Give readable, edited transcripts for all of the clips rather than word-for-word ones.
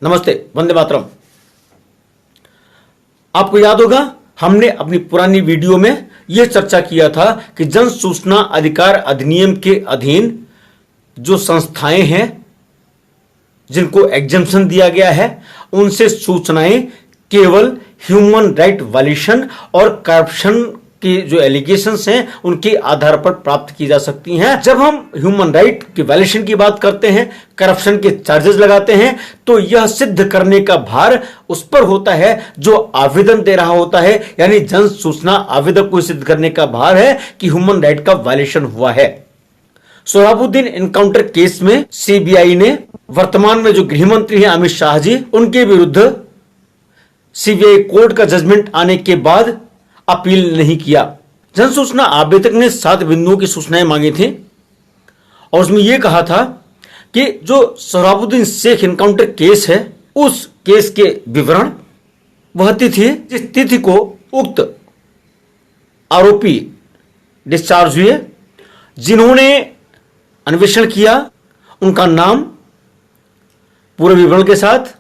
नमस्ते, वंदे मातरम। आपको याद होगा हमने अपनी पुरानी वीडियो में यह चर्चा किया था कि जन सूचना अधिकार अधिनियम के अधीन जो संस्थाएं हैं जिनको एग्जम्पशन दिया गया है उनसे सूचनाएं केवल ह्यूमन राइट वायलेशन और करप्शन की जो एलिगेशंस हैं उनके आधार पर प्राप्त की जा सकती हैं। जब हम ह्यूमन राइट की वायलेशन की बात करते हैं, करप्शन के चार्जेस लगाते हैं, तो यह सिद्ध करने का भार उस पर होता है जो आवेदन दे रहा होता है, यानी जन सूचना आवेदक को सिद्ध करने का भार है कि ह्यूमन राइट का वायलेशन हुआ है। सोहराबुद्दीन एनकाउंटर केस में सीबीआई ने वर्तमान में जो गृह मंत्री हैं अमित शाह जी, उनके विरुद्ध सीबीआई कोर्ट का जजमेंट आने के बाद अपील नहीं किया। जन सूचना आवेदक ने 7 बिंदुओं की सूचनाएं मांगी थी और उसमें यह कहा था कि जो सोहराबुद्दीन शेख एनकाउंटर केस है उस केस के विवरण, वह तिथि जिस तिथि को उक्त आरोपी डिस्चार्ज हुए, जिन्होंने अन्वेषण किया, उनका नाम पूरे विवरण के साथ,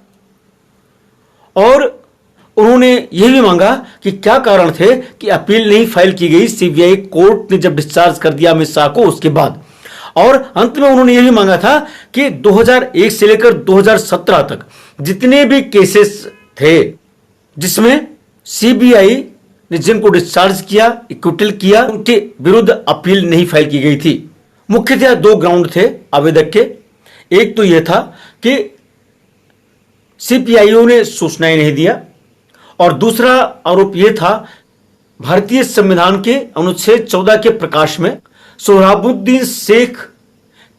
और उन्होंने यह भी मांगा कि क्या कारण थे कि अपील नहीं फाइल की गई सीबीआई कोर्ट ने जब डिस्चार्ज कर दिया अमित शाह को उसके बाद। और अंत में उन्होंने यह भी मांगा था कि 2001 से लेकर 2017 तक जितने भी केसेस थे जिसमें सीबीआई ने जिनको डिस्चार्ज किया, इक्विटल किया, उनके विरुद्ध अपील नहीं फाइल की गई थी। मुख्यतः 2 ग्राउंड थे आवेदक के। एक तो यह था कि सीपीआईओ ने सूचनाएं नहीं दिया, और दूसरा आरोप यह था भारतीय संविधान के अनुच्छेद 14 के प्रकाश में सोहराबुद्दीन शेख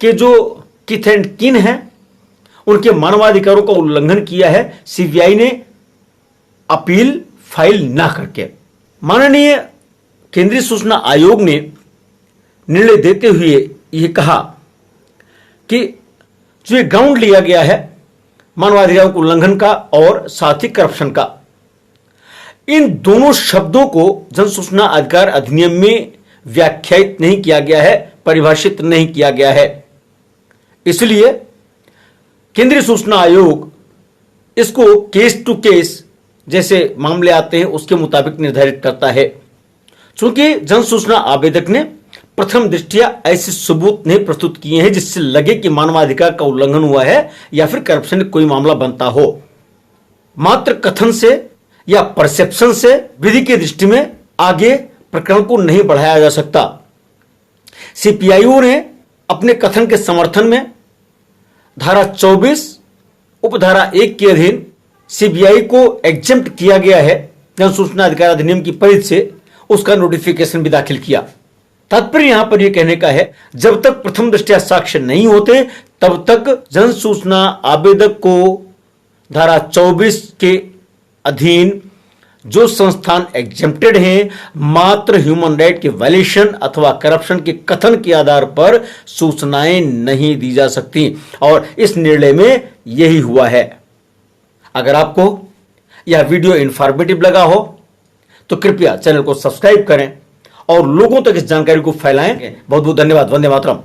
के जो किथ एंड किन हैं उनके मानवाधिकारों का उल्लंघन किया है सीबीआई ने अपील फाइल ना करके। माननीय केंद्रीय सूचना आयोग ने निर्णय देते हुए यह कहा कि जो ये ग्राउंड लिया गया है मानवाधिकारों के उल्लंघन का और साथ ही करप्शन का, इन दोनों शब्दों को जन सूचना अधिकार अधिनियम में व्याख्यायित नहीं किया गया है, परिभाषित नहीं किया गया है। इसलिए केंद्रीय सूचना आयोग इसको केस टू केस जैसे मामले आते हैं उसके मुताबिक निर्धारित करता है। चूंकि जन सूचना आवेदक ने प्रथम दृष्टया ऐसे सबूत नहीं प्रस्तुत किए हैं जिससे लगे कि मानवाधिकार का उल्लंघन हुआ है या फिर करप्शन का कोई मामला बनता हो। मात्र कथन से या परसेप्शन से विधि की दृष्टि में आगे प्रकरण को नहीं बढ़ाया जा सकता। सीपीआईओ ने अपने कथन के समर्थन में धारा 24 उपधारा 1 के अधीन सीबीआई को एग्जेम्प्ट किया गया है जन सूचना अधिकार अधिनियम की परिधि से, उसका नोटिफिकेशन भी दाखिल किया। तात्पर्य यहां पर यह कहने का है जब तक प्रथम दृष्टया साक्ष्य नहीं होते तब तक जन सूचना आवेदक को धारा 24 के अधीन जो संस्थान एग्जेम्प्टेड हैं मात्र ह्यूमन राइट के वायलेशन अथवा करप्शन के कथन के आधार पर सूचनाएं नहीं दी जा सकती, और इस निर्णय में यही हुआ है। अगर आपको यह वीडियो इंफॉर्मेटिव लगा हो तो कृपया चैनल को सब्सक्राइब करें और लोगों तक इस जानकारी को फैलाएं। बहुत बहुत धन्यवाद। वंदे मातरम।